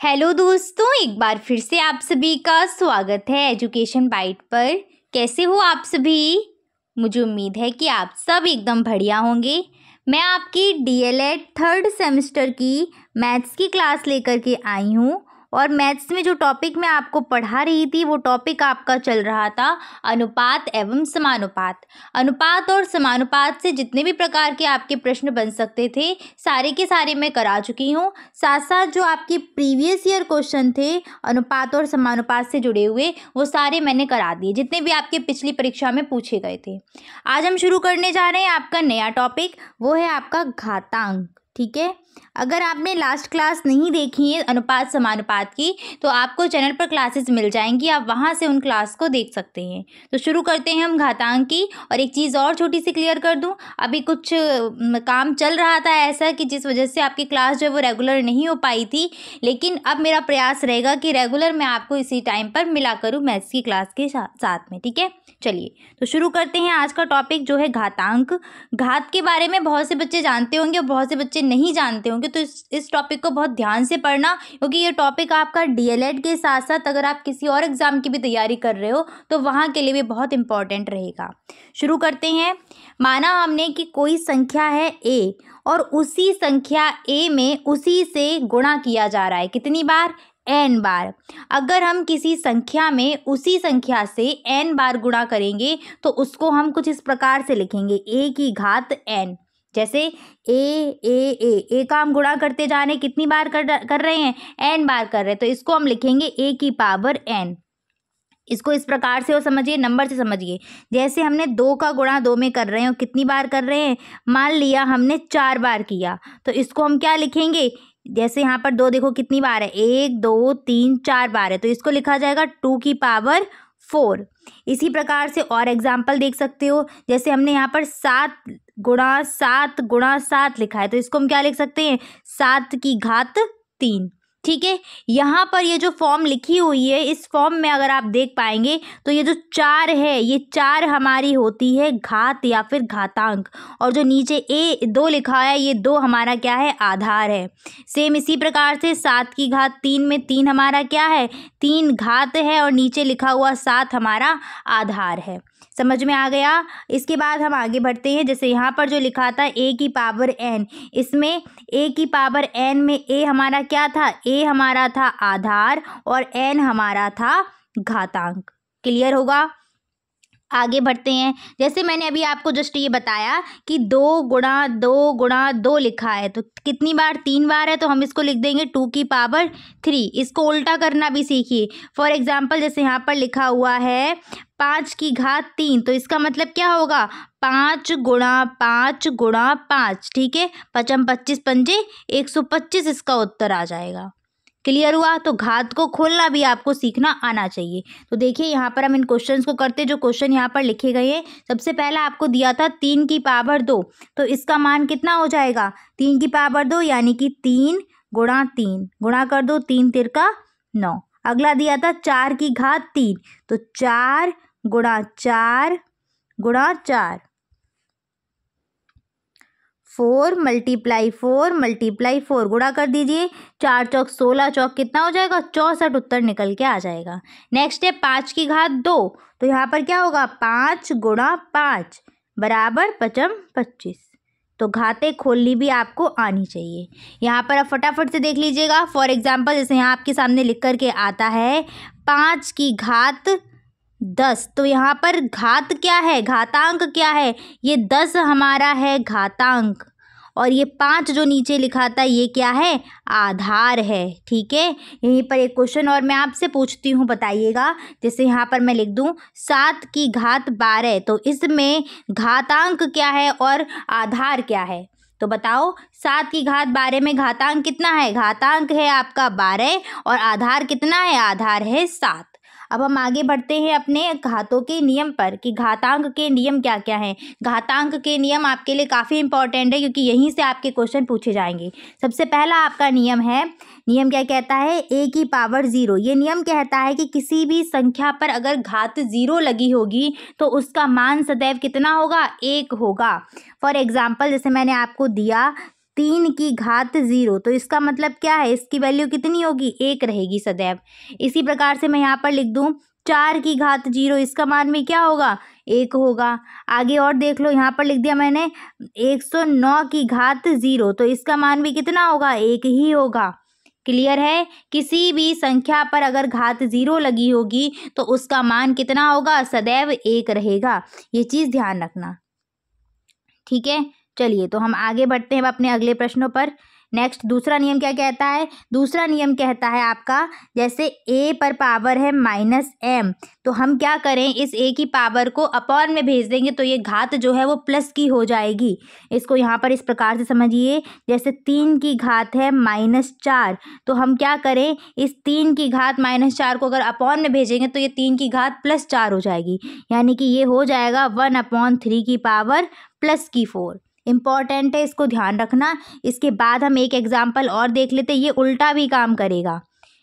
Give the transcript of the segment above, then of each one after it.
Hello दोस्तों, एक बार फिर से आप सभी का स्वागत है एजुकेशन बाइट पर। कैसे हो आप सभी? मुझे उम्मीद है कि आप सब एकदम बढ़िया होंगे। मैं आपकी डीएलएड थर्ड सेमेस्टर की मैथ्स की क्लास लेकर के आई हूँ और मैथ्स में जो टॉपिक मैं आपको पढ़ा रही थी वो टॉपिक आपका चल रहा था अनुपात एवं समानुपात। अनुपात और समानुपात से जितने भी प्रकार के आपके प्रश्न बन सकते थे सारे के सारे मैं करा चुकी हूँ। साथ साथ जो आपके प्रीवियस ईयर क्वेश्चन थे अनुपात और समानुपात से जुड़े हुए वो सारे मैंने करा दिए, जितने भी आपके पिछली परीक्षा में पूछे गए थे। आज हम शुरू करने जा रहे हैं आपका नया टॉपिक, वो है आपका घातांक। ठीक है, अगर आपने लास्ट क्लास नहीं देखी है अनुपात समानुपात की तो आपको चैनल पर क्लासेस मिल जाएंगी, आप वहां से उन क्लास को देख सकते हैं। तो शुरू करते हैं हम घातांक की। और एक चीज़ और छोटी सी क्लियर कर दूं, अभी कुछ काम चल रहा था ऐसा कि जिस वजह से आपकी क्लास जो है वो रेगुलर नहीं हो पाई थी, लेकिन अब मेरा प्रयास रहेगा कि रेगुलर मैं आपको इसी टाइम पर मिला करूँ मैथ्स की क्लास के साथ में। ठीक है, चलिए तो शुरू करते हैं आज का टॉपिक जो है घातांक। घात के बारे में बहुत से बच्चे जानते होंगे और बहुत से बच्चे नहीं जानते होंगे, तो इस टॉपिक को बहुत ध्यान से पढ़ना, क्योंकि ये टॉपिक आपका डीएलएड के साथ साथ अगर आप किसी और एग्जाम की भी तैयारी कर रहे हो तो वहाँ के लिए भी बहुत इंपॉर्टेंट रहेगा। शुरू करते हैं। माना हमने कि कोई संख्या है a और उसी संख्या a में उसी से गुणा किया जा रहा है। कितनी बार? n बार। अगर हम किसी संख्या में उसी संख्या से n बार गुणा करेंगे तो उसको हम कुछ इस प्रकार से लिखेंगे, a की घात n। जैसे ए का हम गुणा करते जा रहे हैं, कितनी बार कर रहे हैं? n बार कर रहे हैं, तो इसको हम लिखेंगे a की पावर n। इसको इस प्रकार से और समझिए, नंबर से समझिए। जैसे हमने 2 का गुणा 2 में कर रहे हैं और कितनी बार कर रहे हैं? मान लिया हमने 4 बार किया, तो इसको हम क्या लिखेंगे? जैसे यहाँ पर 2 देखो कितनी बार है, 1 2 3 4 बार है, तो इसको लिखा जाएगा 2 की पावर 4। इसी प्रकार से और एग्जाम्पल देख सकते हो, जैसे हमने यहाँ पर 7 गुणा 7 लिखा है, तो इसको हम क्या लिख सकते हैं? 7 की घात 3। ठीक है, यहाँ पर ये जो फॉर्म लिखी हुई है इस फॉर्म में अगर आप देख पाएंगे तो ये जो 4 है ये 4 हमारी होती है घात या फिर घातांक, और जो नीचे ए 2 लिखा है ये 2 हमारा क्या है? आधार है। सेम इसी प्रकार से 7 की घात 3 में 3 हमारा क्या है? 3 घात है और नीचे लिखा हुआ 7 हमारा आधार है। समझ में आ गया? इसके बाद हम आगे बढ़ते हैं। जैसे यहाँ पर जो लिखा था a की पावर n, इसमें a की पावर n में a हमारा क्या था? a हमारा था आधार और n हमारा था घातांक। क्लियर होगा? आगे बढ़ते हैं। जैसे मैंने अभी आपको जस्ट ये बताया कि 2 गुणा 2 लिखा है, तो कितनी बार? 3 बार है, तो हम इसको लिख देंगे 2 की पावर 3। इसको उल्टा करना भी सीखिए। फॉर एग्जाम्पल जैसे यहाँ पर लिखा हुआ है 5 की घात 3, तो इसका मतलब क्या होगा? 5 गुणा 5। ठीक है, 5 25 पंजे 125 इसका उत्तर आ जाएगा। क्लियर हुआ? तो घात को खोलना भी आपको सीखना आना चाहिए। तो देखिए यहाँ पर हम इन क्वेश्चंस को करते, जो क्वेश्चन यहाँ पर लिखे गए हैं। सबसे पहला आपको दिया था 3 की पावर 2, तो इसका मान कितना हो जाएगा? 3 की पावर 2 यानी कि 3 गुणा 3, गुणा कर दो, 3 तिरका 9। अगला दिया था 4 की घात 3, तो 4 गुणा 4 गुणा 4, 4 मल्टीप्लाई 4 गुणा कर दीजिए, 4 चौक 16, चौक कितना हो जाएगा? 64 उत्तर निकल के आ जाएगा। नेक्स्ट है 5 की घात 2, तो यहाँ पर क्या होगा? 5 गुणा 5 बराबर 5 25। तो घातें खोलनी भी आपको आनी चाहिए। यहाँ पर आप फटाफट से देख लीजिएगा। फॉर एग्जाम्पल जैसे यहाँ आपके सामने लिख करके आता है 5 की घात 10, तो यहाँ पर घात क्या है? घातांक क्या है? ये 10 हमारा है घातांक, और ये 5 जो नीचे लिखा था ये क्या है? आधार है। ठीक है, यहीं पर एक क्वेश्चन और मैं आपसे पूछती हूँ, बताइएगा। जैसे यहाँ पर मैं लिख दूँ 7 की घात 12, तो इसमें घातांक क्या है और आधार क्या है? तो बताओ, 7 की घात 12 में घातांक कितना है? घातांक है आपका 12 और आधार कितना है? आधार है 7। अब हम आगे बढ़ते हैं अपने घातों के नियम पर कि घातांक के नियम क्या क्या हैं। घातांक के नियम आपके लिए काफ़ी इंपॉर्टेंट है क्योंकि यहीं से आपके क्वेश्चन पूछे जाएंगे। सबसे पहला आपका नियम है, नियम क्या कहता है? a की पावर 0। ये नियम कहता है कि किसी भी संख्या पर अगर घात 0 लगी होगी तो उसका मान सदैव कितना होगा? 1 होगा। फॉर एग्जाम्पल जैसे मैंने आपको दिया 3 की घात 0, तो इसका मतलब क्या है, इसकी वैल्यू कितनी होगी, 1 रहेगी सदैव। इसी प्रकार से मैं यहाँ पर लिख दूँ 4 की घात 0, इसका मान भी क्या होगा, 1 होगा। आगे और देख लो, यहाँ पर लिख दिया मैंने 109 की घात 0, तो इसका मान भी कितना होगा, 1 ही होगा। क्लियर है। किसी भी संख्या पर अगर घात 0 लगी होगी तो उसका मान कितना होगा, सदैव 1 रहेगा। ये चीज़ ध्यान रखना, ठीक है। चलिए तो हम आगे बढ़ते हैं अब अपने अगले प्रश्नों पर। नेक्स्ट दूसरा नियम क्या कहता है, दूसरा नियम कहता है आपका, जैसे a पर पावर है -m, तो हम क्या करें, इस a की पावर को अपॉन में भेज देंगे तो ये घात जो है वो प्लस की हो जाएगी। इसको यहाँ पर इस प्रकार से समझिए, जैसे 3 की घात है -4, तो हम क्या करें, इस 3 की घात -4 को अगर अपॉन में भेजेंगे तो ये 3 की घात +4 हो जाएगी, यानी कि ये हो जाएगा 1/3 की पावर +4। इम्पॉर्टेंट है, इसको ध्यान रखना। इसके बाद हम एक एग्जाम्पल और देख लेते हैं, ये उल्टा भी काम करेगा।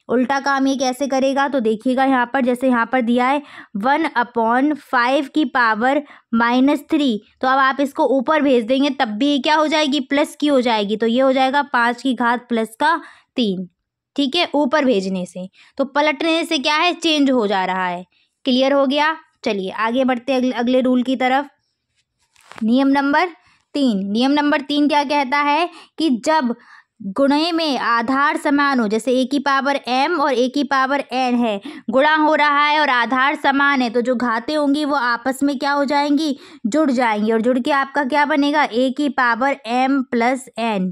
उल्टा काम ये कैसे करेगा, तो देखिएगा यहाँ पर, जैसे यहाँ पर दिया है 1/5 की पावर -3, तो अब आप इसको ऊपर भेज देंगे तब भी क्या हो जाएगी, प्लस की हो जाएगी, तो ये हो जाएगा 5 की घात +3। ठीक है, ऊपर भेजने से, तो पलटने से क्या है, चेंज हो जा रहा है। क्लियर हो गया। चलिए आगे बढ़ते हैं अगले रूल की तरफ। नियम नंबर 3 क्या कहता है कि जब गुणे में आधार समान हो, जैसे a की पावर m और a की पावर n है, गुणा हो रहा है और आधार समान है, तो जो घातें होंगी वो आपस में क्या हो जाएंगी, जुड़ जाएंगी, और जुड़ के आपका क्या बनेगा, a की पावर m + n।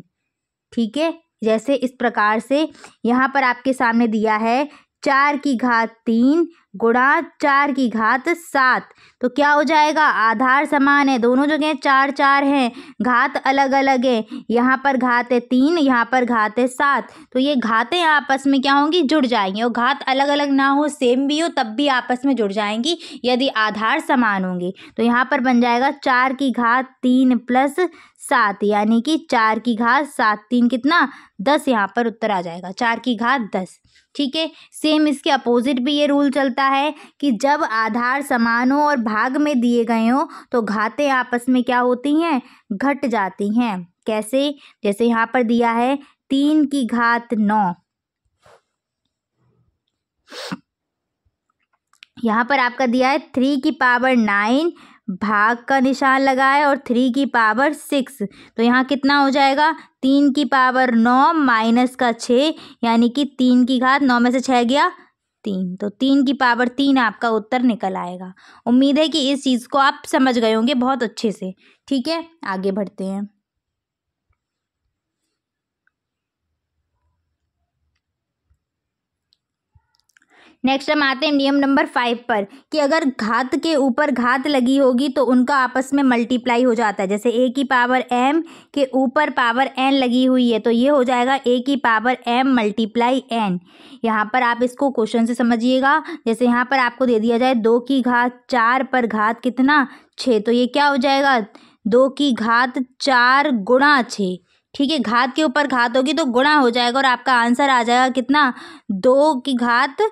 ठीक है, जैसे इस प्रकार से यहाँ पर आपके सामने दिया है 4 की घात 3 गुणा 4 की घात 7, तो क्या हो जाएगा, आधार समान है, दोनों जगह 4 4 हैं, घात अलग अलग है, यहाँ पर घात है 3, यहाँ पर घात है 7, तो ये घातें आपस में क्या होंगी, जुड़ जाएंगी, और घात अलग अलग ना हो, सेम भी हो, तब भी आपस में जुड़ जाएंगी यदि आधार समान होंगे। तो यहाँ पर बन जाएगा 4 की घात 3 + 7, यानी कि 4 की घात 7 3 कितना, 10, यहाँ पर उत्तर आ जाएगा 4 की घात 10। ठीक है, सेम इसके अपोजिट भी ये रूल चलता है कि जब आधार समान हो और भाग में दिए गए हो तो घातें आपस में क्या होती हैं, घट जाती हैं। कैसे, जैसे यहाँ पर दिया है 3 की घात 9, यहाँ पर आपका दिया है 3 की पावर 9, भाग का निशान लगाए और 3 की पावर 6, तो यहाँ कितना हो जाएगा, 3 की पावर 9 माइनस का 6, यानी कि 3 की घात 9 में से 6 गया 3, तो 3 की पावर 3 आपका उत्तर निकल आएगा। उम्मीद है कि इस चीज़ को आप समझ गए होंगे बहुत अच्छे से। ठीक है, आगे बढ़ते हैं। नेक्स्ट हम आते हैं नियम नंबर 5 पर, कि अगर घात के ऊपर घात लगी होगी तो उनका आपस में मल्टीप्लाई हो जाता है। जैसे a की पावर m के ऊपर पावर n लगी हुई है, तो ये हो जाएगा a की पावर m × n। यहाँ पर आप इसको क्वेश्चन से समझिएगा, जैसे यहाँ पर आपको दे दिया जाए 2 की घात 4 पर घात कितना, 6, तो ये क्या हो जाएगा, 2 की घात 4 गुणा 6। ठीक है, घात के ऊपर घात होगी तो गुणा हो जाएगा और आपका आंसर आ जाएगा कितना, 2 की घात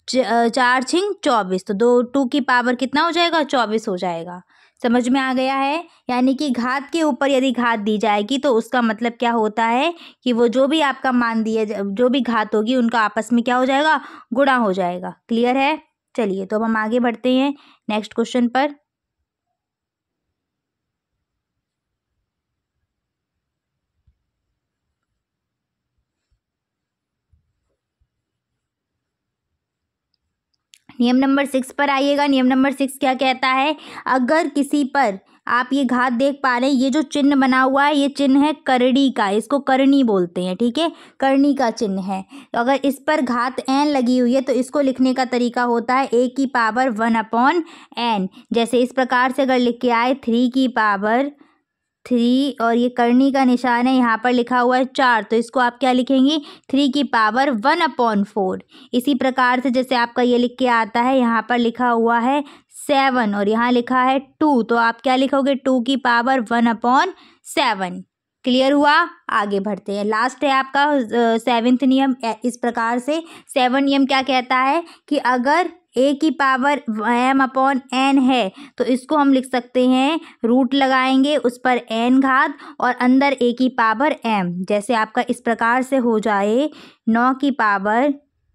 4 × 24, तो 2 की पावर कितना हो जाएगा, 24 हो जाएगा। समझ में आ गया है। यानी कि घात के ऊपर यदि घात दी जाएगी तो उसका मतलब क्या होता है कि वो जो भी आपका मान दिए, जो भी घात होगी उनका आपस में क्या हो जाएगा, गुणा हो जाएगा। क्लियर है। चलिए तो अब हम आगे बढ़ते हैं नेक्स्ट क्वेश्चन पर। नियम नंबर 6 पर आइएगा। नियम नंबर 6 क्या कहता है, अगर किसी पर, आप ये घात देख पा रहे हैं, ये जो चिन्ह बना हुआ है ये चिन्ह है करणी का, इसको करणी बोलते हैं। ठीक है, करणी का चिन्ह है। तो अगर इस पर घात n लगी हुई है तो इसको लिखने का तरीका होता है a की पावर 1/n। जैसे इस प्रकार से अगर लिख के आए 3 की पावर 3 और ये करणी का निशान है, यहाँ पर लिखा हुआ है 4, तो इसको आप क्या लिखेंगे, 3 की पावर 1/4। इसी प्रकार से जैसे आपका ये लिख के आता है, यहाँ पर लिखा हुआ है 7 और यहाँ लिखा है 2, तो आप क्या लिखोगे, 2 की पावर 1/7। क्लियर हुआ। आगे बढ़ते हैं, लास्ट है आपका 7वां नियम। इस प्रकार से 7 नियम क्या कहता है कि अगर ए की पावर m अपॉन n है तो इसको हम लिख सकते हैं, रूट लगाएंगे उस पर n घात और अंदर a की पावर m। जैसे आपका इस प्रकार से हो जाए 9 की पावर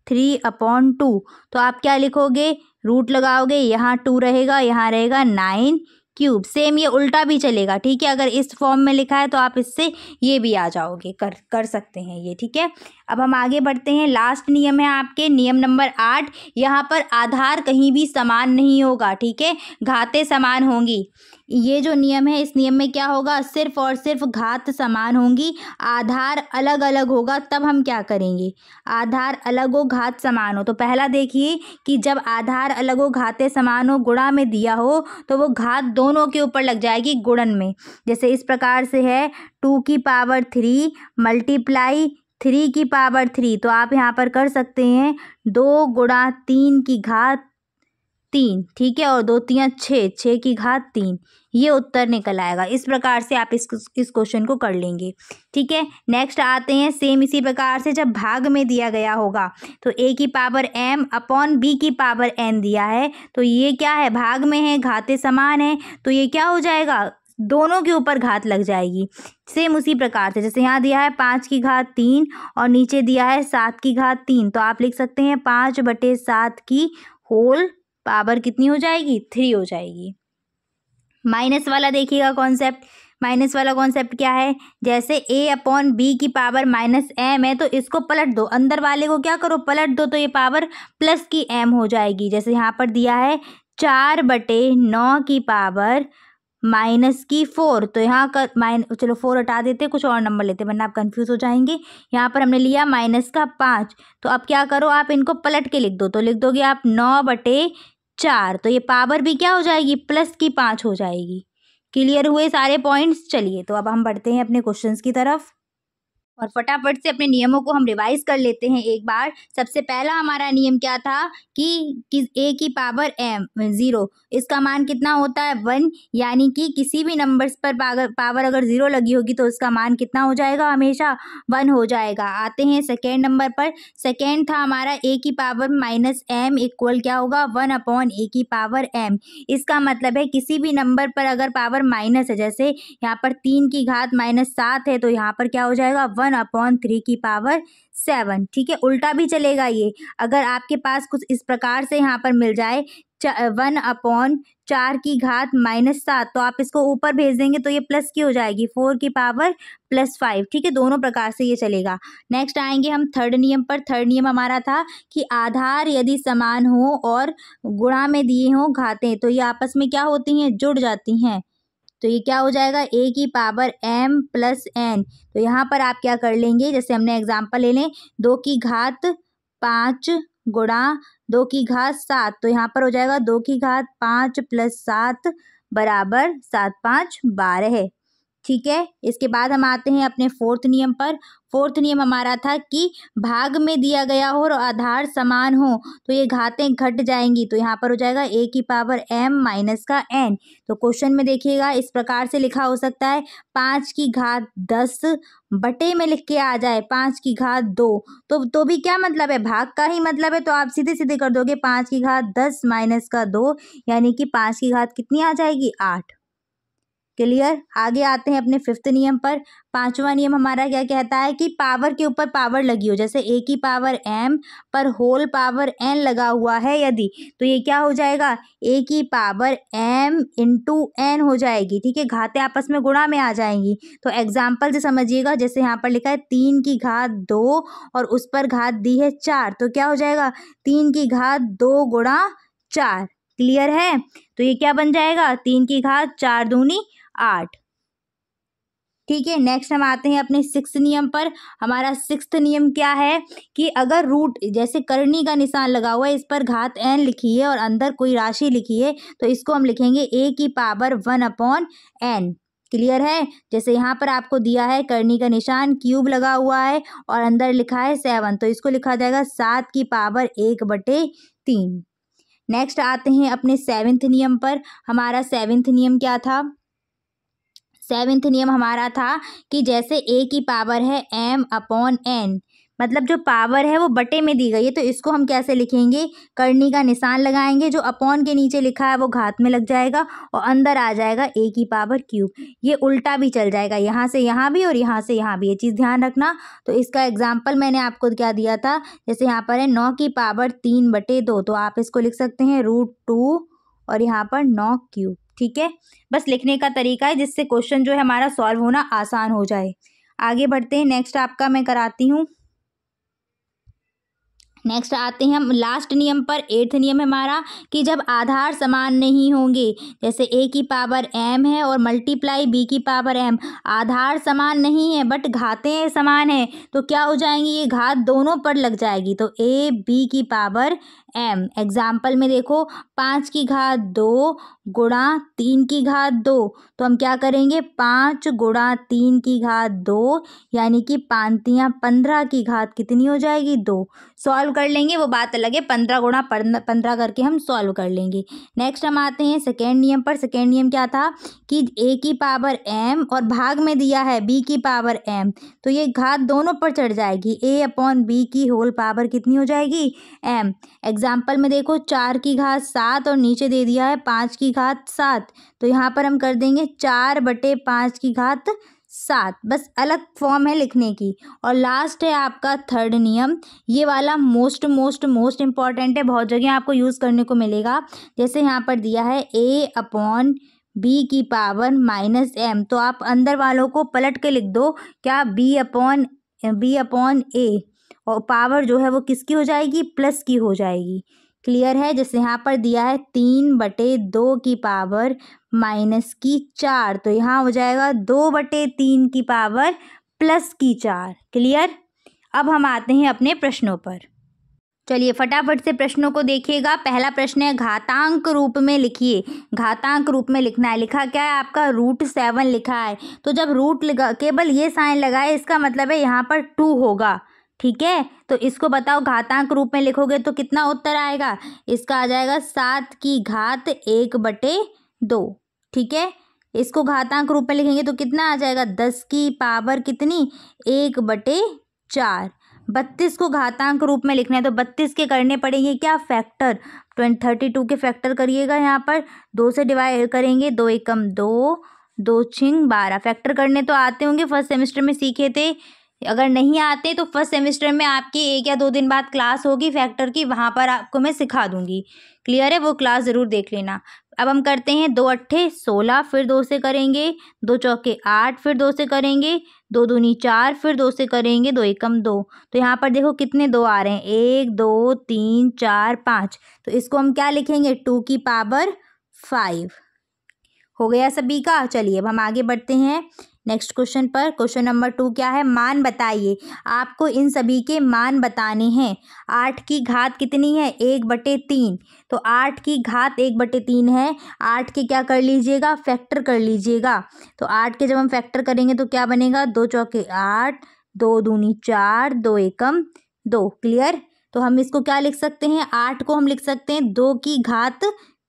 3/2, तो आप क्या लिखोगे, रूट लगाओगे, यहाँ 2 रहेगा, यहाँ रहेगा 9 क्यूब। सेम ये उल्टा भी चलेगा, ठीक है। अगर इस फॉर्म में लिखा है तो आप इससे ये भी आ जाओगे, कर सकते हैं ये, ठीक है। अब हम आगे बढ़ते हैं। लास्ट नियम है आपके नियम नंबर 8। यहाँ पर आधार कहीं भी समान नहीं होगा, ठीक है, घातें समान होंगी। ये जो नियम है, इस नियम में क्या होगा, सिर्फ और सिर्फ घात समान होंगी, आधार अलग अलग होगा। तब हम क्या करेंगे, आधार अलग हो घात समान हो। तो पहला देखिए कि जब आधार अलग हो घातें समान हो, गुणा में दिया हो तो वो घात दोनों के ऊपर लग जाएगी गुणन में। जैसे इस प्रकार से है 2 की पावर 3 मल्टीप्लाई 3 की पावर 3, तो आप यहाँ पर कर सकते हैं 2 गुणा 3 की घात 3, ठीक है, और 2 3 6, 6 की घात 3, ये उत्तर निकल आएगा। इस प्रकार से आप इस क्वेश्चन को कर लेंगे, ठीक है। नेक्स्ट आते हैं, सेम इसी प्रकार से जब भाग में दिया गया होगा तो a की पावर m अपॉन b की पावर n दिया है, तो ये क्या है, भाग में है, घातें समान है, तो ये क्या हो जाएगा, दोनों के ऊपर घात लग जाएगी। सेम उसी प्रकार से जैसे यहाँ दिया है 5 की घात 3 और नीचे दिया है 7 की घात 3, तो आप लिख सकते हैं 5/7 की होल पावर कितनी हो जाएगी, 3 हो जाएगी। माइनस वाला देखिएगा कॉन्सेप्ट, माइनस वाला कॉन्सेप्ट क्या है, जैसे a अपॉन बी की पावर -m है तो इसको पलट दो, अंदर वाले को क्या करो, पलट दो, तो ये पावर प्लस की m हो जाएगी। जैसे यहाँ पर दिया है 4/9 की पावर -4, तो यहाँ का चलो 4 हटा देते, कुछ और नंबर लेते वरना आप कंफ्यूज हो जाएंगे। यहाँ पर हमने लिया -5, तो अब क्या करो, आप इनको पलट के लिख दो, तो लिख दोगे आप 9/4, तो ये पावर भी क्या हो जाएगी, +5 हो जाएगी। क्लियर हुए सारे पॉइंट्स। चलिए तो अब हम बढ़ते हैं अपने क्वेश्चंस की तरफ और फटाफट से अपने नियमों को हम रिवाइज कर लेते हैं एक बार। सबसे पहला हमारा नियम क्या था कि a की पावर m 0, इसका मान कितना होता है 1, यानी कि किसी भी नंबर्स पर पावर अगर 0 लगी होगी तो उसका मान कितना हो जाएगा, हमेशा 1 हो जाएगा। आते हैं सेकेंड नंबर पर। सेकेंड था हमारा a की पावर -m इक्वल क्या होगा, 1/a की पावर m। इसका मतलब है किसी भी नंबर पर अगर पावर माइनस है, जैसे यहाँ पर 3 की घात -7 है, तो यहाँ पर क्या हो जाएगा 1/3 की पावर 7, ठीक है। उल्टा भी चलेगा ये, अगर आपके पास कुछ इस प्रकार से यहाँ पर मिल जाए 1/4 की घात -7, तो आप इसको ऊपर भेज देंगे तो ये प्लस की हो जाएगी 4 की पावर +5, ठीक है। दोनों प्रकार से ये चलेगा। नेक्स्ट आएंगे हम थर्ड नियम पर। थर्ड नियम हमारा था कि आधार यदि समान हो और गुणा में दिए हों घातें, तो ये आपस में क्या होती हैं, जुड़ जाती हैं। तो ये क्या हो जाएगा, a की पावर m + n। तो यहाँ पर आप क्या कर लेंगे, जैसे हमने एग्जांपल ले लें 2 की घात 5 गुणा 2 की घात 7, तो यहाँ पर हो जाएगा 2 की घात 5 + 7 बराबर 7 5 12, ठीक है। इसके बाद हम आते हैं अपने फोर्थ नियम पर। फोर्थ नियम हमारा था कि भाग में दिया गया हो और आधार समान हो तो ये घातें घट जाएंगी, तो यहाँ पर हो जाएगा a की पावर m माइनस का n। तो क्वेश्चन में देखिएगा इस प्रकार से लिखा हो सकता है 5 की घात 10 बटे में लिख के आ जाए 5 की घात 2, तो भी क्या मतलब है, भाग का ही मतलब है, तो आप सीधे सीधे कर दोगे 5 की घात 10 माइनस का 2, यानी कि 5 की घात कितनी आ जाएगी, 8। क्लियर। आगे आते हैं अपने फिफ्थ नियम पर। पांचवा नियम हमारा क्या कहता है कि पावर के ऊपर पावर लगी हो, जैसे a की पावर m पर होल पावर n लगा हुआ है यदि, तो ये क्या हो जाएगा, a की पावर m इंटू n हो जाएगी, ठीक है। घातें आपस में गुणा में आ जाएंगी। तो एग्जाम्पल से समझिएगा, जैसे यहाँ पर लिखा है 3 की घात 2 और उस पर घात दी है 4, तो क्या हो जाएगा 3 की घात 2 गुणा 4। क्लियर है। तो ये क्या बन जाएगा, 3 की घात 4 दूनी 8, ठीक है। नेक्स्ट हम आते हैं अपने सिक्स्थ नियम पर। हमारा सिक्स्थ नियम क्या है कि अगर रूट, जैसे करनी का निशान लगा हुआ है, इस पर घात n लिखी है और अंदर कोई राशि लिखी है, तो इसको हम लिखेंगे a की पावर 1/n। क्लियर है। जैसे यहाँ पर आपको दिया है करनी का निशान, क्यूब लगा हुआ है और अंदर लिखा है 7, तो इसको लिखा जाएगा 7 की पावर 1/3। नेक्स्ट आते हैं अपने सेवेंथ नियम पर। हमारा सेवेंथ नियम क्या था, सेवेंथ नियम हमारा था कि जैसे a की पावर है m/n, मतलब जो पावर है वो बटे में दी गई है, तो इसको हम कैसे लिखेंगे, करनी का निशान लगाएंगे, जो अपॉन के नीचे लिखा है वो घात में लग जाएगा और अंदर आ जाएगा a की पावर क्यूब। ये उल्टा भी चल जाएगा, यहाँ से यहाँ भी और यहाँ से यहाँ भी, ये चीज़ ध्यान रखना। तो इसका एग्जाम्पल मैंने आपको क्या दिया था, जैसे यहाँ पर है 9 की पावर 3/2, तो आप इसको लिख सकते हैं √2 और यहाँ पर 9 क्यूब। ठीक है, बस लिखने का तरीका है जिससे क्वेश्चन जो है हमारा सॉल्व होना आसान हो जाए। आगे बढ़ते हैं, नेक्स्ट आपका मैं कराती हूँ। नेक्स्ट आते हैं हम लास्ट नियम पर। 8th नियम है हमारा कि जब आधार समान नहीं होंगे, जैसे a की पावर m है और मल्टीप्लाई b की पावर m, आधार समान नहीं है बट घातें समान है, तो क्या हो जाएंगी, ये घात दोनों पर लग जाएगी, तो a b की पावर m। एग्जाम्पल में देखो 5 की घात 2 गुणा 3 की घात 2, तो हम क्या करेंगे 5 गुणा 3 की घात 2, यानी कि 5 15 की घात कितनी हो जाएगी 2। सॉल्व कर लेंगे, वो बात अलग है, 15 गुणा 15 करके हम सॉल्व कर लेंगे। नेक्स्ट हम आते हैं सेकेंड नियम पर। सेकेंड नियम क्या था कि a की पावर m और भाग में दिया है b की पावर m, तो ये घात दोनों पर चढ़ जाएगी, a/b की होल पावर कितनी हो जाएगी m। एग्जाम्पल में देखो 4 की घात 7 और नीचे दे दिया है 5 की घात 7, तो यहाँ पर हम कर देंगे 4/5 की घात 7, बस अलग फॉर्म है लिखने की। और लास्ट है आपका थर्ड नियम, ये वाला मोस्ट इम्पॉर्टेंट है, बहुत जगह आपको यूज़ करने को मिलेगा। जैसे यहाँ पर दिया है a/b की पावर -m, तो आप अंदर वालों को पलट के लिख दो, क्या b/a, और पावर जो है वो किसकी हो जाएगी, प्लस की हो जाएगी। क्लियर है। जैसे यहाँ पर दिया है 3/2 की पावर -4, तो यहाँ हो जाएगा 2/3 की पावर +4। क्लियर। अब हम आते हैं अपने प्रश्नों पर। चलिए फटाफट से प्रश्नों को देखिएगा। पहला प्रश्न है घातांक रूप में लिखिए। घातांक रूप में लिखना है, लिखा क्या है आपका √7 लिखा है, तो जब रूट लगा केवल ये साइन लगाए इसका मतलब है यहाँ पर 2 होगा। ठीक है, तो इसको बताओ घातांक रूप में लिखोगे तो कितना उत्तर आएगा, इसका आ जाएगा 7 की घात 1/2। ठीक है, इसको घातांक रूप में लिखेंगे तो कितना आ जाएगा 10 की पावर कितनी 1/4। 32 को घातांक रूप में लिखना है तो 32 के करने पड़ेंगे क्या फैक्टर, 32 के फैक्टर करिएगा, यहाँ पर 2 से डिवाइड करेंगे, 2 एकम 2, 2 छिंग 12। फैक्टर करने तो आते होंगे, फर्स्ट सेमेस्टर में सीखे थे, अगर नहीं आते तो फर्स्ट सेमेस्टर में आपकी 1 या 2 दिन बाद क्लास होगी फैक्टर की, वहाँ पर आपको मैं सिखा दूंगी। क्लियर है, वो क्लास ज़रूर देख लेना। अब हम करते हैं 2 अट्ठे 16, फिर 2 से करेंगे, 2 चौके 8, फिर 2 से करेंगे, 2 दूनी 4, फिर 2 से करेंगे, 2 एकम 2। तो यहाँ पर देखो कितने 2 आ रहे हैं, 1 2 3 4 5, तो इसको हम क्या लिखेंगे 2 की पावर 5। हो गया सभी का। चलिए अब हम आगे बढ़ते हैं नेक्स्ट क्वेश्चन पर। क्वेश्चन नंबर 2 क्या है, मान बताइए। आपको इन सभी के मान बताने हैं। 8 की घात कितनी है 1/3, तो 8 की घात 1/3 है, 8 के क्या कर लीजिएगा फैक्टर कर लीजिएगा। तो 8 के जब हम फैक्टर करेंगे तो क्या बनेगा 2 चौके 8, 2 दूनी 4, 2 एकम 2। क्लियर। तो हम इसको क्या लिख सकते हैं, 8 को हम लिख सकते हैं 2 की घात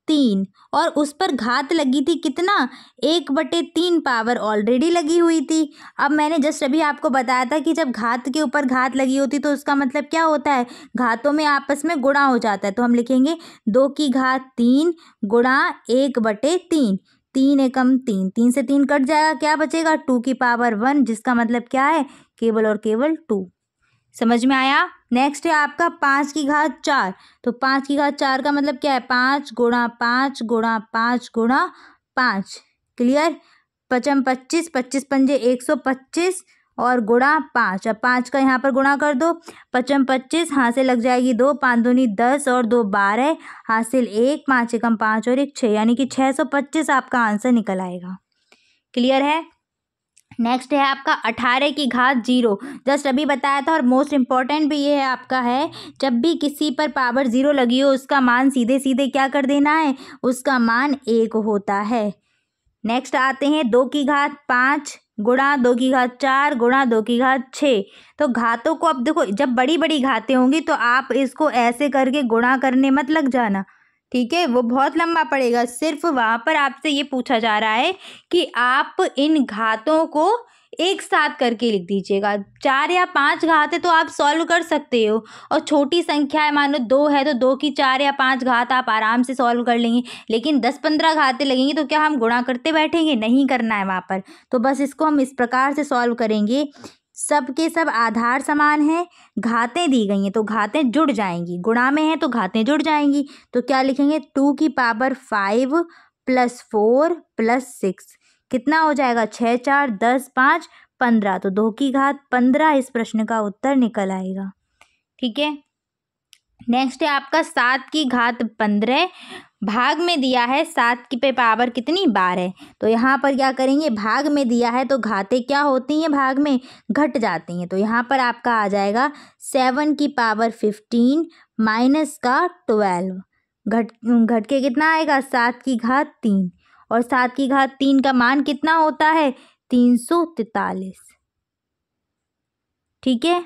3, और उस पर घात लगी थी कितना 1/3 पावर ऑलरेडी लगी हुई थी। अब मैंने जस्ट अभी आपको बताया था कि जब घात के ऊपर घात लगी होती तो उसका मतलब क्या होता है, घातों में आपस में गुणा हो जाता है। तो हम लिखेंगे 2 की घात 3 गुणा 1/3, 3 एकम 3, 3 से 3 कट जाएगा, क्या बचेगा 2 की पावर 1, जिसका मतलब क्या है केवल और केवल 2। समझ में आया। नेक्स्ट है आपका 5 की घात 4, तो 5 की घात 4 का मतलब क्या है 5 गुणा 5 गुणा 5 गुणा 5। क्लियर। 5 25, 25 पंजे 125 और गुणा 5। अब 5 का यहाँ पर गुणा कर दो, 5 25, हाथ से लग जाएगी 2, 5 दूनी 10 और 2 12, हासिल 1, 5 एकम 5 और 1 6, यानी कि 625 आपका आंसर निकल आएगा। क्लियर है। नेक्स्ट है आपका 18 की घात 0, जस्ट अभी बताया था, और मोस्ट इम्पॉर्टेंट भी ये है आपका है, जब भी किसी पर पावर 0 लगी हो उसका मान सीधे सीधे क्या कर देना है, उसका मान 1 होता है। नेक्स्ट आते हैं 2 की घात 5 गुणा 2 की घात 4 गुणा 2 की घात 6। तो घातों को अब देखो, जब बड़ी बड़ी घातें होंगी तो आप इसको ऐसे करके गुणा करने मत लग जाना, ठीक है, वो बहुत लंबा पड़ेगा। सिर्फ वहाँ पर आपसे ये पूछा जा रहा है कि आप इन घातों को एक साथ करके लिख दीजिएगा। 4 या 5 घात है तो आप सॉल्व कर सकते हो, और छोटी संख्या है, मान लो 2 है तो 2 की 4 या 5 घात आप आराम से सॉल्व कर लेंगे। लेकिन 10-15 घातें लगेंगी तो क्या हम गुणा करते बैठेंगे? नहीं करना है वहाँ पर। तो बस इसको हम इस प्रकार से सॉल्व करेंगे। सब के सब आधार समान है, घातें दी गई हैं तो घातें जुड़ जाएंगी, गुणा में है तो घातें जुड़ जाएंगी। तो क्या लिखेंगे? 2 की पावर 5 + 4 + 6 कितना हो जाएगा? 6 4 10 5 15, तो 2 की घात 15 इस प्रश्न का उत्तर निकल आएगा। ठीक है, नेक्स्ट है आपका 7 की घात 15, भाग में दिया है 7 की पे पावर कितनी? 12। तो यहाँ पर क्या करेंगे? भाग में दिया है तो घातें क्या होती हैं? भाग में घट जाती हैं। तो यहाँ पर आपका आ जाएगा 7 की पावर 15 माइनस का 12, घट के कितना आएगा? 7 की घात 3, और 7 की घात 3 का मान कितना होता है? 343। ठीक है,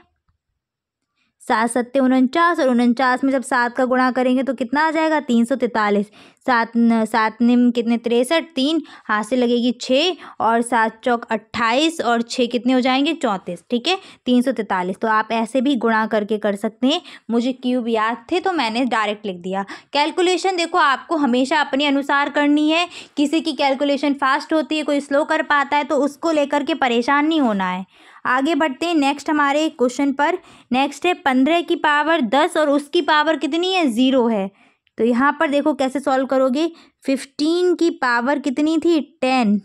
7 7 49, और 49 में जब 7 का गुणा करेंगे तो कितना आ जाएगा? 343। 7 निम कितने? 63, 3 हाथ से लगेगी 6, और 7 चौक 28, और 6 कितने हो जाएंगे? 34। ठीक है, 343। तो आप ऐसे भी गुणा करके कर सकते हैं। मुझे क्यूब याद थे तो मैंने डायरेक्ट लिख दिया। कैलकुलेशन देखो आपको हमेशा अपने अनुसार करनी है। किसी की कैलकुलेशन फास्ट होती है, कोई स्लो कर पाता है, तो उसको लेकर के परेशान नहीं होना है। आगे बढ़ते हैं नेक्स्ट हमारे क्वेश्चन पर। नेक्स्ट है 15 की पावर 10 और उसकी पावर कितनी है? 0 है। तो यहाँ पर देखो कैसे सॉल्व करोगे। 15 की पावर कितनी थी? 10,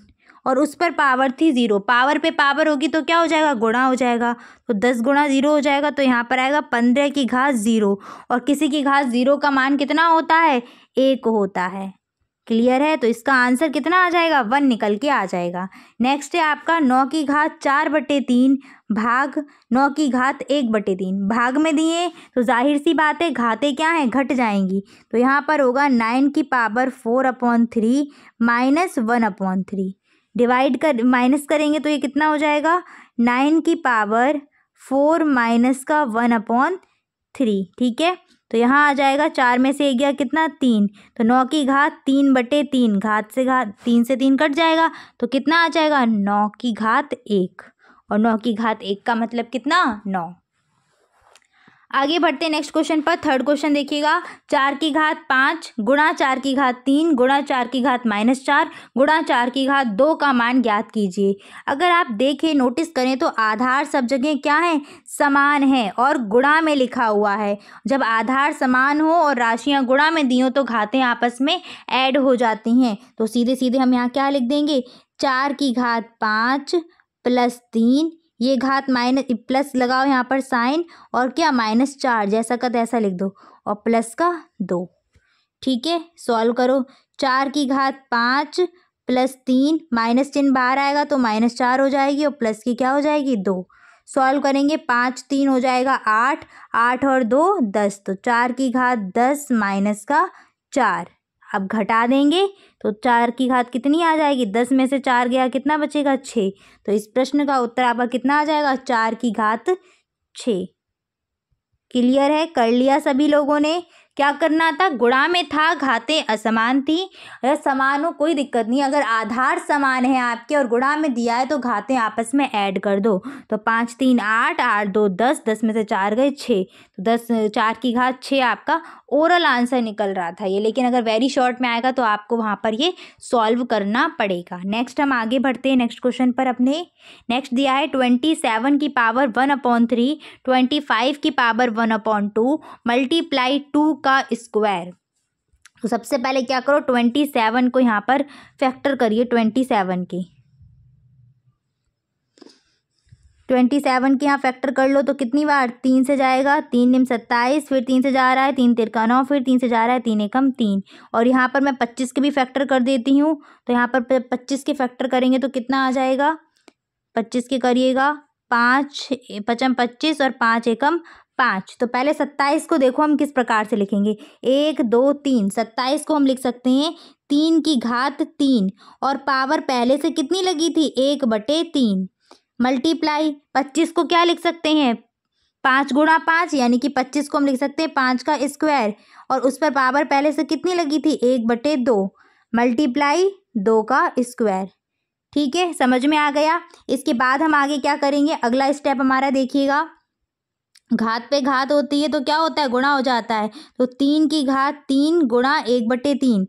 और उस पर पावर थी 0। पावर पे पावर होगी तो क्या हो जाएगा? गुणा हो जाएगा। तो 10 गुणा 0 हो जाएगा, तो यहाँ पर आएगा 15 की घात 0, और किसी की घात 0 का मान कितना होता है? 1 होता है। क्लियर है? तो इसका आंसर कितना आ जाएगा? 1 निकल के आ जाएगा। नेक्स्ट है आपका 9 की घात 4/3 भाग 9 की घात 1/3। भाग में दिए तो जाहिर सी बात है घातें क्या हैं? घट जाएंगी। तो यहाँ पर होगा 9 की पावर 4/3 माइनस 1/3। डिवाइड कर माइनस करेंगे तो ये कितना हो जाएगा? 9 की पावर 4 माइनस का 1/3। ठीक है, तो यहाँ आ जाएगा 4 में से 1 गया कितना? 3। तो 9 की घात 3/3, घात से घात 3 से 3 कट जाएगा, तो कितना आ जाएगा? 9 की घात 1, और 9 की घात 1 का मतलब कितना? 9। आगे बढ़ते हैं नेक्स्ट क्वेश्चन पर। थर्ड क्वेश्चन देखिएगा। 4 की घात 5 गुणा 4 की घात 3 गुणा 4 की घात -4 गुणा 4 की घात 2 का मान ज्ञात कीजिए। अगर आप देखें, नोटिस करें तो आधार सब जगह क्या है? समान है, और गुणा में लिखा हुआ है। जब आधार समान हो और राशियां गुणा में दी हो तो घातें आपस में ऐड हो जाती हैं। तो सीधे सीधे हम यहाँ क्या लिख देंगे? 4 की घात 5 + 3, ये घात माइनस प्लस लगाओ यहाँ पर साइन, और क्या? -4, जैसा का तैसा लिख दो, और प्लस का 2। ठीक है, सॉल्व करो। 4 की घात 5 + 3, माइनस चिन्ह बाहर आएगा तो -4 हो जाएगी, और प्लस की क्या हो जाएगी? 2। सॉल्व करेंगे, 5 3 हो जाएगा 8, 8 और 2 10, तो 4 की घात 10 माइनस का 4। अब घटा देंगे तो 4 की घात कितनी आ जाएगी? 10 में से 4 गया, कितना बचेगा? 6। तो इस प्रश्न का उत्तर आपका कितना आ जाएगा? 4 की घात 6। क्लियर है? कर लिया सभी लोगों ने? क्या करना था? गुणा में था, घातें असमान थी। अगर समान हो कोई दिक्कत नहीं, अगर आधार समान है आपके और गुणा में दिया है तो घातें आपस में ऐड कर दो। तो 5 3 8, 8 2 10, 10 में से 4 गए 6, तो 10 4 की घात 6 आपका ओरल आंसर निकल रहा था ये। लेकिन अगर वेरी शॉर्ट में आएगा तो आपको वहाँ पर ये सॉल्व करना पड़ेगा। नेक्स्ट हम आगे बढ़ते हैं नेक्स्ट क्वेश्चन पर अपने। नेक्स्ट दिया है 27 की पावर 1/3, 25 की पावर 1/2 मल्टीप्लाई 2 का स्क्वायर। तो सबसे पहले क्या करो? 27 को यहाँ पर फैक्टर करिए। 27 की 27 के यहाँ फैक्टर कर लो तो कितनी बार? 3 से जाएगा, 3 निम 27, फिर 3 से जा रहा है, 3 तिरका 9, फिर 3 से जा रहा है, 3 एकम 3। और यहाँ पर मैं 25 के भी फैक्टर कर देती हूँ। तो यहाँ पर 25 के फैक्टर करेंगे तो कितना आ जाएगा? 25 के करिएगा, 5 पचम 25 और 5 एकम 5। तो पहले 27 को देखो हम किस प्रकार से लिखेंगे। 1 2 3, 27 को हम लिख सकते हैं 3 की घात 3, और पावर पहले से कितनी लगी थी? 1/3 मल्टीप्लाई 25 को क्या लिख सकते हैं? 5 गुणा 5, यानी कि 25 को हम लिख सकते हैं 5 का स्क्वायर, और उस पर पावर पहले से कितनी लगी थी? 1/2 मल्टीप्लाई 2 का स्क्वायर। ठीक है, समझ में आ गया। इसके बाद हम आगे क्या करेंगे, अगला स्टेप हमारा देखिएगा, घात पे घात होती है तो क्या होता है, गुणा हो जाता है। तो 3 की घात 3 गुणा 1/3,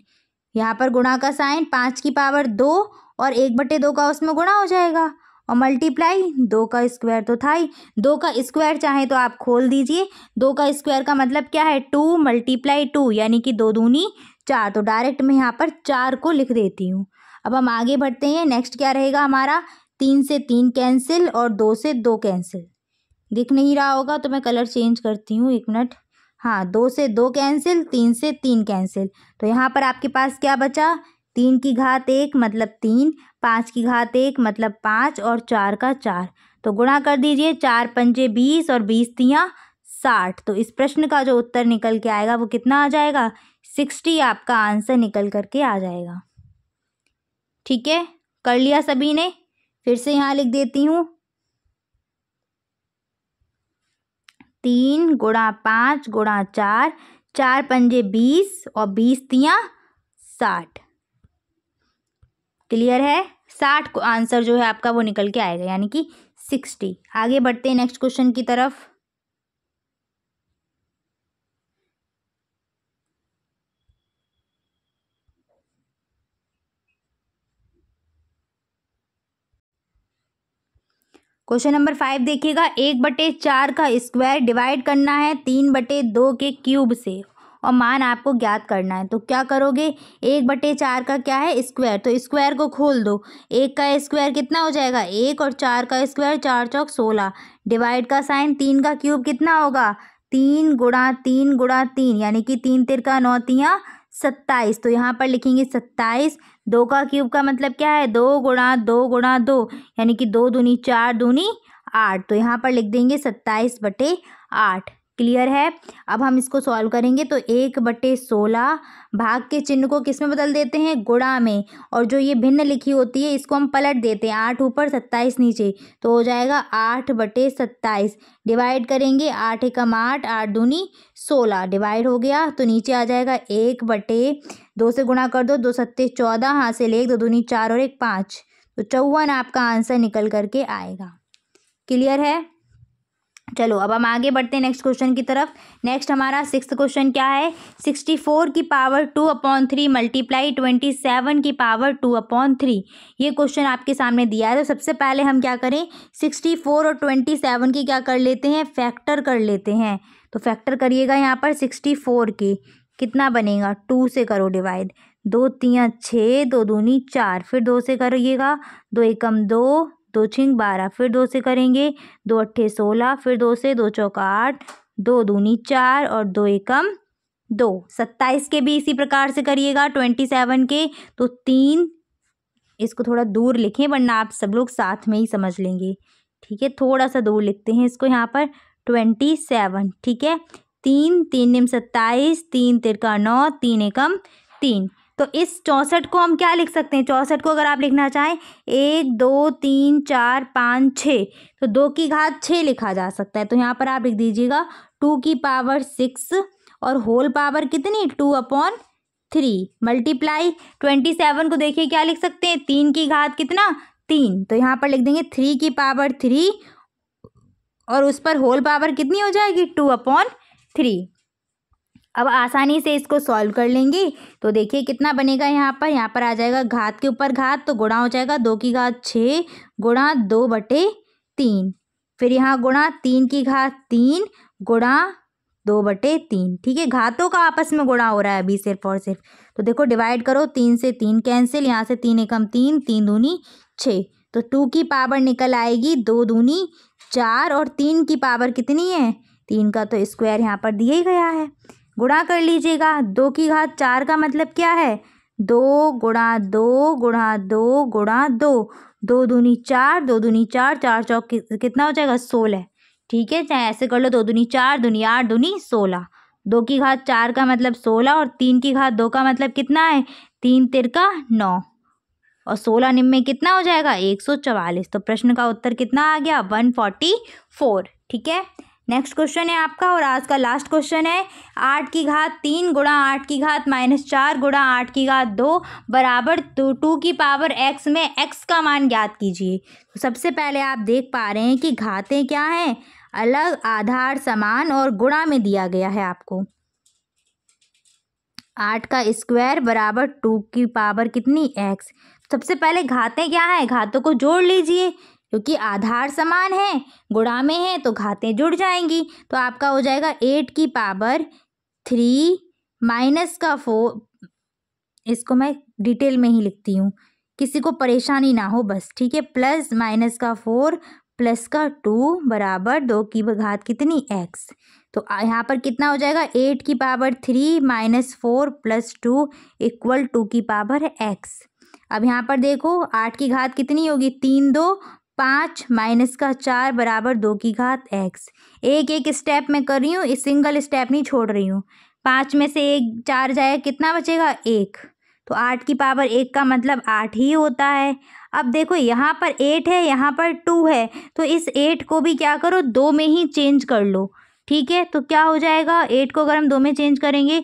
यहाँ पर गुणा का साइन, 5 की पावर 2 और 1/2 का उसमें गुणा हो जाएगा, और मल्टीप्लाई 2 का स्क्वायर तो था ही। 2 का स्क्वायर चाहे तो आप खोल दीजिए, 2 का स्क्वायर का मतलब क्या है, 2 × 2 यानी कि 2 दूनी 4। तो डायरेक्ट मैं यहाँ पर 4 को लिख देती हूँ। अब हम आगे बढ़ते हैं, नेक्स्ट क्या रहेगा हमारा, 3 से 3 कैंसिल और 2 से 2 कैंसिल। दिख नहीं रहा होगा तो मैं कलर चेंज करती हूँ, 1 मिनट। हाँ, 2 से 2 कैंसिल, 3 से 3 कैंसिल। तो यहाँ पर आपके पास क्या बचा, 3 की घात 1 मतलब 3, 5 की घात 1 मतलब 5 और 4 का 4। तो गुणा कर दीजिए, 4 पंजे 20 और 20 तियाँ 60। तो इस प्रश्न का जो उत्तर निकल के आएगा वो कितना आ जाएगा, 60 आपका आंसर निकल करके आ जाएगा। ठीक है, कर लिया सभी ने। फिर से यहाँ लिख देती हूँ, 3 गुणा 5 गुणा 4, 4 पंजे 20 और 20 तियाँ 60। क्लियर है, 60 को आंसर जो है आपका वो निकल के आएगा, यानी कि 60। आगे बढ़ते हैं नेक्स्ट क्वेश्चन की तरफ। क्वेश्चन नंबर 5 देखिएगा, 1/4 का स्क्वायर डिवाइड करना है 3/2 के क्यूब से और मान आपको ज्ञात करना है। तो क्या करोगे, 1/4 का क्या है, स्क्वायर, तो स्क्वायर को खोल दो। 1 का स्क्वायर कितना हो जाएगा 1 और 4 का स्क्वायर 4 चौक 16, डिवाइड का साइन, 3 का क्यूब कितना होगा 3 गुणा 3 गुणा 3 यानी कि 3 तिरका 9 तियाँ 27। तो यहाँ पर लिखेंगे 27। 2 का क्यूब का मतलब क्या है, 2 गुणा 2 गुणा 2 यानी कि 2 दूनी 4 दूनी 8। तो यहाँ पर लिख देंगे 27/8। क्लियर है। अब हम इसको सॉल्व करेंगे तो 1/16 भाग के चिन्ह को किस में बदल देते हैं, गुणा में, और जो ये भिन्न लिखी होती है इसको हम पलट देते हैं, 8 ऊपर 27 नीचे, तो हो जाएगा 8/27। डिवाइड करेंगे, 8 एकम 8, 8 दूनी 16, डिवाइड हो गया तो नीचे आ जाएगा 1/2 से गुणा कर दो, 2 सत्ते 14, हाँ से 1, 2 दूनी 4 और 1 5, तो 54 आपका आंसर निकल करके आएगा। क्लियर है। चलो अब हम आगे बढ़ते हैं नेक्स्ट क्वेश्चन की तरफ। नेक्स्ट हमारा 6th क्वेश्चन क्या है, 64 की पावर 2/3 मल्टीप्लाई 27 की पावर 2/3। ये क्वेश्चन आपके सामने दिया है। तो सबसे पहले हम क्या करें, 64 और 27 की क्या कर लेते हैं, फैक्टर कर लेते हैं। तो फैक्टर करिएगा यहाँ पर 64 के, कितना बनेगा, 2 से करो डिवाइड, 2 तियाँ 6, 2 दूनी 4, फिर 2 से करिएगा, 2 एकम 2, 2 छिंग 12, फिर 2 से करेंगे, 2 अट्ठे 16, फिर 2 से, 2 चौका 8, 2 दूनी 4 और 2 एकम 2। 27 के भी इसी प्रकार से करिएगा, 27 के तो 3, इसको थोड़ा दूर लिखें वरना आप सब लोग साथ में ही समझ लेंगे। ठीक है, थोड़ा सा दूर लिखते हैं इसको यहाँ पर, 27। ठीक है, 3 3 निम 27, 3 तिरका 9, 3 एकम 3। तो इस 64 को हम क्या लिख सकते हैं, 64 को अगर आप लिखना चाहें 1 2 3 4 5 6, तो 2 की घात 6 लिखा जा सकता है। तो यहाँ पर आप लिख दीजिएगा 2 की पावर 6 और होल पावर कितनी, 2/3 मल्टीप्लाई 27 को देखिए क्या लिख सकते हैं, 3 की घात कितना 3, तो यहाँ पर लिख देंगे 3 की पावर 3 और उस पर होल पावर कितनी हो जाएगी 2/3। अब आसानी से इसको सॉल्व कर लेंगे तो देखिए कितना बनेगा, यहाँ पर आ जाएगा घात के ऊपर घात तो गुणा हो जाएगा, 2 की घात 6 गुणा 2/3, फिर यहाँ गुणा 3 की घात 3 गुणा 2/3। ठीक है, घातों का आपस में गुणा हो रहा है अभी सिर्फ और सिर्फ। तो देखो डिवाइड करो, 3 से 3 कैंसिल, यहाँ से 3 एकम 3, 3 दूनी 6, तो 2 की पावर निकल आएगी 2 दूनी 4 और 3 की पावर कितनी है, 3 का तो स्क्वायर यहाँ पर दिया ही गया है। गुणा कर लीजिएगा, 2 की घात 4 का मतलब क्या है, 2 गुणा 2 गुणा 2 गुणा 2, 2 दूनी 4, 2 दूनी 4, 4 चौक कितना हो जाएगा 16। ठीक है, चाहे ऐसे कर लो, 2 दूनी 4 दूनी 8 दूनी 16, 2 की घात 4 का मतलब 16 और 3 की घात 2 का मतलब कितना है, 3 तिरका 9 और 16 निम में कितना हो जाएगा 144। तो प्रश्न का उत्तर कितना आ गया 144। ठीक है, नेक्स्ट क्वेश्चन है आपका और आज का लास्ट क्वेश्चन है 8 की घात 3 गुणा 8 की घात -4 गुणा 8 की घात 2 बराबर 2 की पावर x में x का मान ज्ञात कीजिए। तो सबसे पहले आप देख पा रहे हैं कि घातें क्या हैं, अलग, आधार समान और गुणा में दिया गया है आपको। 8 का स्क्वायर बराबर 2 की पावर कितनी x। सबसे पहले घातें क्या है, घातों को जोड़ लीजिए क्योंकि आधार समान है, गुणा में है तो घातें जुड़ जाएंगी। तो आपका हो जाएगा 8 की पावर 3 माइनस का 4, इसको मैं डिटेल में ही लिखती हूँ, किसी को परेशानी ना हो बस, ठीक है, प्लस माइनस का 4 प्लस का 2 बराबर 2 की घात कितनी x। तो यहाँ पर कितना हो जाएगा 8 की पावर 3 माइनस 4 प्लस 2 इक्वल 2 की पावर x। अब यहाँ पर देखो 8 की घात कितनी होगी, 3 2 5 माइनस का 4 बराबर 2 की घात x। एक एक स्टेप में कर रही हूँ, इस सिंगल स्टेप नहीं छोड़ रही हूँ। 5 में से 1 4 जाएगा, कितना बचेगा 1। तो 8 की पावर 1 का मतलब 8 ही होता है। अब देखो यहाँ पर 8 है, यहाँ पर 2 है, तो इस 8 को भी क्या करो 2 में ही चेंज कर लो, ठीक है। तो क्या हो जाएगा 8 को अगर हम 2 में चेंज करेंगे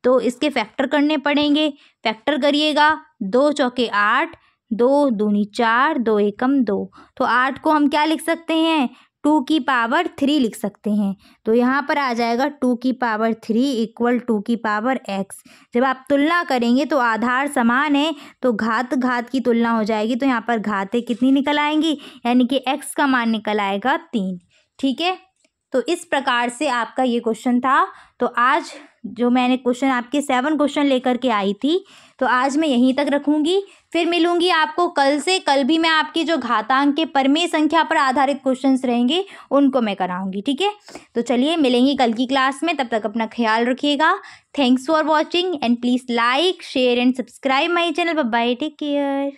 तो इसके फैक्टर करने पड़ेंगे। फैक्टर करिएगा, 2 चौके 8, 2 दूनी 4, 2 एकम 2। तो 8 को हम क्या लिख सकते हैं, 2 की पावर 3 लिख सकते हैं। तो यहाँ पर आ जाएगा 2 की पावर 3 इक्वल 2 की पावर x। जब आप तुलना करेंगे तो आधार समान है तो घात घात की तुलना हो जाएगी, तो यहाँ पर घातें कितनी निकल आएंगी, यानी कि x का मान निकल आएगा 3, ठीक है। तो इस प्रकार से आपका ये क्वेश्चन था। तो आज जो मैंने क्वेश्चन आपके 7 क्वेश्चन लेकर के आई थी, तो आज मैं यहीं तक रखूँगी, फिर मिलूँगी आपको कल से। कल भी मैं आपकी जो घातांक के परमेय संख्या पर आधारित क्वेश्चंस रहेंगे उनको मैं कराऊँगी, ठीक है। तो चलिए मिलेंगे कल की क्लास में, तब तक अपना ख्याल रखिएगा। Thanks for watching and please like share and subscribe my channel. Bye bye, take care.